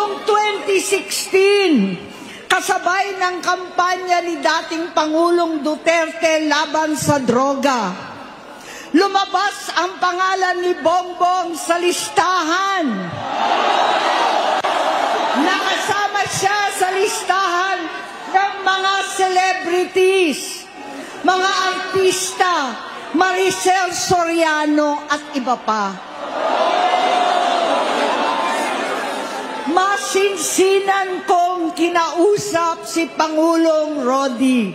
Noong 2016, kasabay ng kampanya ni dating Pangulong Duterte laban sa droga, lumabas ang pangalan ni Bongbong sa listahan. Nakasama siya sa listahan ng mga celebrities, mga artista, Maricel Soriano at iba pa. Masinsinan kong kinausap si Pangulong Rodi.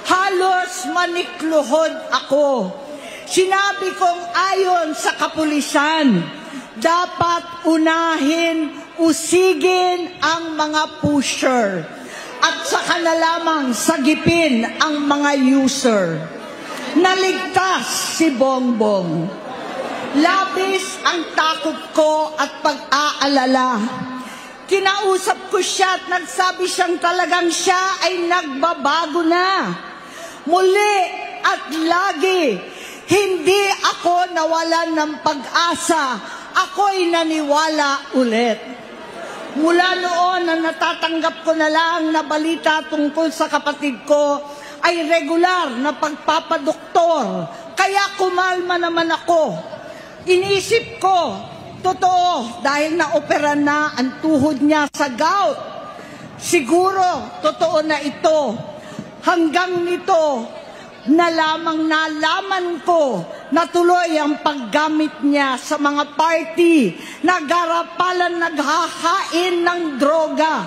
Halos manikluhod ako. Sinabi kong ayon sa kapulisan, dapat unahin, usigin ang mga pusher at saka na lamang sagipin ang mga user. Naligtas si Bongbong. Labis ang takot ko at pag-aalala. Kinausap ko siya at nagsabi siyang talagang siya ay nagbabago na. Muli at lagi, hindi ako nawalan ng pag-asa. Ako'y naniwala ulit. Mula noon na natatanggap ko na lang na balita tungkol sa kapatid ko ay regular na pagpapadoktor. Kaya kumalma naman ako. Inisip ko, totoo, dahil na-opera na ang tuhod niya sa gout. Siguro, totoo na ito. Hanggang nito, na lamang nalaman ko na tuloy ang paggamit niya sa mga party na garapalan naghahain ng droga.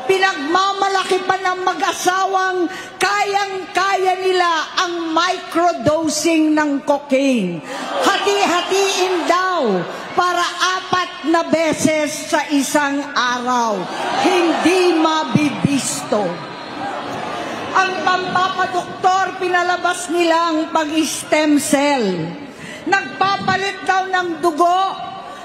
Pinagmamalaki pa ng mag-asawang kayang-kaya nila ang microdosing ng cocaine. Hati-hatiin daw para 4 na beses sa isang araw. Hindi mabibisto. Ang pampapadoktor, pinalabas nilang pag-stem cell. Nagpapalit daw ng dugo,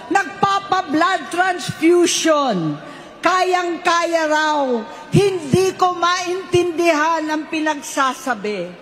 nagpapa-blood transfusion. Kayang-kaya raw, hindi ko maintindihan ang pinagsasabi.